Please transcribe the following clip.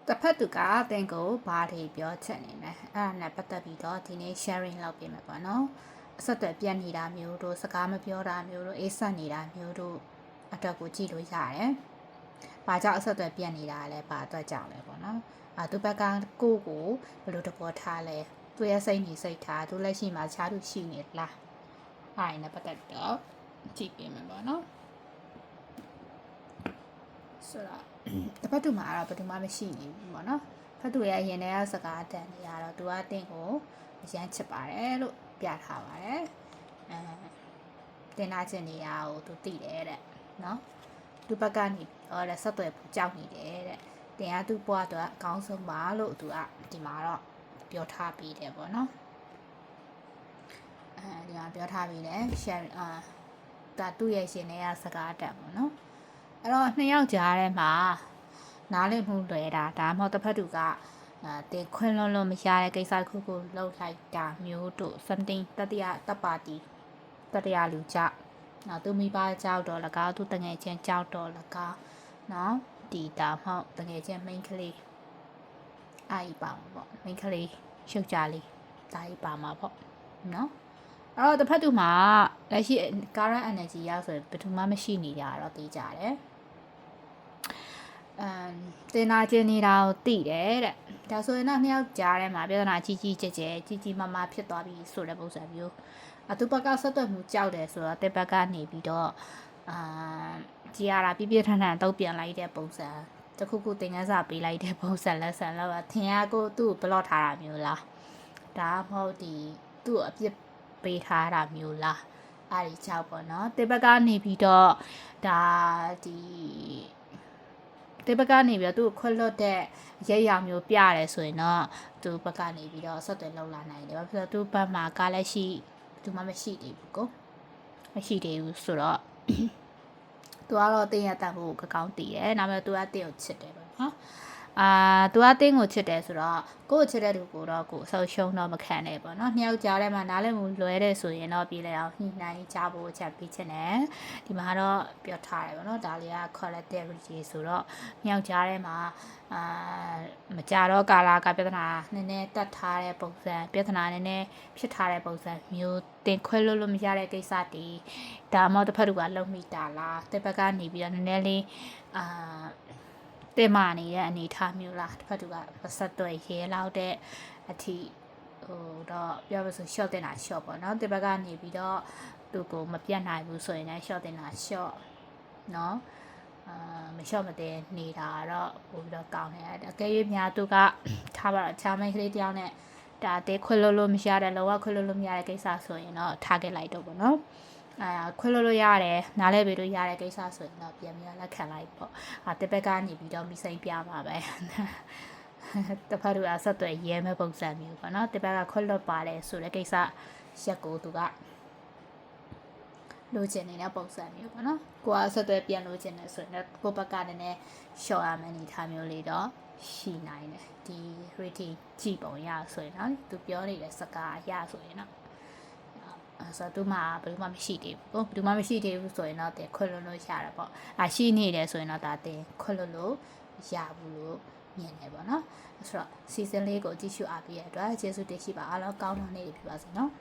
တစ်ဖက်သူကတင်ကိုဘာတွေပြောချက်နေလဲအဲ့ဒါနဲ့ပတ်သက်ပြီးတော့ဒီနေ့ sharing လုပ်ပေးမယ်ပေါ့နော်အဆက်အသွယ်ပြတ်နေတာမျိုးတို့စကားမပြောတာမျိုးတို့အေးဆက်နေတာမျိုးတို့အတွက်ကိုကြည့်လို့ရတယ်။ဘာကြောင့်အဆက်အသွယ်ပြတ်နေတာလဲဘာအတွက်ကြောင့်လဲပေါ့နော်။သူဘက်ကကိုဘယ်လိုတဘောထားလဲသူရဲ့စိတ်နေစိတ်ထားသူလက်ရှိမှာခြားသူရှိနေလား။အဲ့ဒါနဲ့ပတ်သက်တော့ကြည့်ပေးမယ်ပေါ့နော်။ဆိုတော့တစ်ဖက်သူမှာတော့ဘယ်သူမှမရှိနေဘူးပေါ့နော်ဖက်သူရဲ့ရင်ထဲကစကားတန်နေရတော့သူကတင့်ကိုအရန်ချစ်ပါတယ်လို့ပြထားပါတယ်တင်လာချင်နေတာကိုသူသိတယ်တဲ့နော်သူဘက်ကနေဆက်သွယ်ဖို့ကြောက်နေတယ်တဲ့တင်ကသူ့ဘွားတော့အကောင်းဆုံးပါလို့သူကဒီမှာတော့ပြောထားပြီးတယ်ပေါ့နော်ဒီမှာပြောထားပြီးတယ် share ဒါသူ့ရဲ့ရှင်ထဲကစကားတန်ပေါ့နော်အဲ့တော့နှစ်ယောက်ကြားထဲမှာနားလည်မှုလွယ်တာဒါမှမဟုတ်တစ်ဖက်သူကတင်ခွင့်လွန်မရတဲ့ကိစ္စတစ်ခုကိုလှုပ်လိုက်တာမျိုးတို့ something တတိယတပ်ပါတီတတိယလူကြောက်နော်သူမိဘကြောက်တော့လကားသူတငယ်ချင်းကြောက်တော့လကားနော်ဒီတာမဟုတ်တငယ်ချင်း main ကလေးအာကြီးပါမှာပေါ့ main ကလေးရှုပ်ကြလေးဒါကြီးပါမှာပေါ့နော်အဲ့တော့တစ်ဖက်သူမှာလက်ရှိ current energy ရောက်ဆိုဘယ်သူမှမရှိနေကြတော့သိကြတယ်တင်နာကျင်နေတာကိုသိတယ်တဲ့ဒါဆိုရင်တော့နှစ်ယောက်ကြားထဲမှာပြဿနာကြီးကြီးကျယ်ကျယ်ကြီးကြီးမားမားဖြစ်သွားပြီဆိုတဲ့ပုံစံမျိုးသူဘက်ကဆက်သွယ်မှုကြောက်တယ်ဆိုတော့တဲ့ဘက်ကနေပြီးတော့ကြည်ရတာပြပြထန်ထန်တုတ်ပြန်လိုက်တဲ့ပုံစံတခုခုတင်ငန်းစာပေးလိုက်တဲ့ပုံစံလက်ဆန်တော့ထင်ရကိုသူ့ကိုဘလော့ထားတာမျိုးလားဒါမှမဟုတ်ဒီသူ့အပြစ်ပေးထားတာမျိုးလားအဲ့ဒီကြောက်ပေါ့နော်တဲ့ဘက်ကနေပြီးတော့ဒါဒီဒီဘက်ကနေပြီးတော့သူ့ကိုခွတ်လွတ်တဲ့ရဲရောင်မျိုးပြရဲဆိုရင်တော့သူဘက်ကနေပြီးတော့ဆက်သွယ်လောက်လာနိုင်တယ်ဘာဖြစ်လို့သူ့ဘက်မှာကားလက်ရှိသူမှမရှိသေးဘူးကိုမရှိသေးဘူးဆိုတော့သူကတော့တင်းရတတ်ဖို့ကောင်းတည်တယ်နောက်ပြီးသူကတင်းကိုချစ်တယ်ပေါ့နော်သူကတင်းကိုချစ်တယ်ဆိုတော့ကိုယ့်ကိုချစ်တဲ့သူကိုတော့ကိုယ်အဆုပ်ရှုံးတော့မခံနဲ့ပေါ့နော်နှစ်ယောက်ကြားထဲမှာနားလည်မှုလွဲတဲ့ဆိုရင်တော့ပြေးလဲအောင်ညှိနှိုင်းကြဖို့ချက်ပြီးချင်တယ်ဒီမှာတော့ပြောထားတယ်ပေါ့နော်ဒါလေးက collectivity ဆိုတော့နှစ်ယောက်ကြားထဲမှာမကြတော့ကာလာကပြဿနာနည်းနည်းတတ်ထားတဲ့ပုံစံပြဿနာနည်းနည်းဖြစ်ထားတဲ့ပုံစံမျိုးတင်ခွဲလို့မရတဲ့ကိစ္စတွေဒါမှမဟုတ်တစ်ဖက်သူကလုံမိတာလားတစ်ဖက်ကနေပြီးတော့နည်းနည်းလေးတင်မာနေတဲ့အနေထားမျိုးလားတစ်ဖက်သူကဆက်သွယ်ရဲလောက်တဲ့အထိတော့ပြောလို့ဆို short တင်တာ short ပေါ့နော်တစ်ဖက်ကနေပြီးတော့သူကိုမပြတ်နိုင်ဘူးဆိုရင်လည်း short တင်တာ short နော်မလျှော့မတင်နေတာတော့ပို့ပြီးတော့ကောင်းတယ်အကယ်၍များသူကထားပါတော့ချားမိန်ကလေးတယောက်နဲ့ဒါတဲခွဲလို့မရတဲ့လောကခွဲလို့မရတဲ့ကိစ္စဆိုရင်တော့ထားခဲ့လိုက်တော့ပေါ့နော်ခွဲလို့ရတယ်နားလဲပေးလို့ရတဲ့ကိစ္စဆိုရင်တော့ပြန်ပြီးလက်ခံလိုက်ပေါ့တစ်ဘက်ကနေပြီးတော့မိစိမ့်ပြပါပဲတစ်ဖက်သူကဆက်သွယ်ရဲမဲ့ပုံစံမျိုးပေါ့နော်တစ်ဘက်ကခွဲလို့ပါတယ်ဆိုတဲ့ကိစ္စရက်ကိုသူကလိုချင်နေတဲ့ပုံစံမျိုးပေါ့နော်ကိုကဆက်သွယ်ပြန်လိုချင်တယ်ဆိုရင်ကိုဘက်ကလည်းရှော့ရမယ်အနေထားမျိုးလေးတော့ရှိနိုင်တယ်ဒီ rating ကြည့်ပုံရဆိုရင်နော်သူပြောနေတဲ့စကားအရဆိုရင်တော့ဆိုတော့သူမှဘယ်သူမှမရှိသေးဘူးဘယ်သူမှမရှိသေးဘူးဆိုရင်တော့တင်ခွတ်လို့ရတယ်ပေါ့ရှိနေတယ်ဆိုရင်တော့ဒါတင်ခွတ်လို့ရဘူးလို့မြင်တယ်ပေါ့နော်ဆိုတော့ season လေးကိုကြည့်ရှုအားပေးရတဲ့အတွက်ကျေးဇူးတင်ရှိပါအားလုံးကောင်းတဲ့နေ့ဖြစ်ပါစေနော်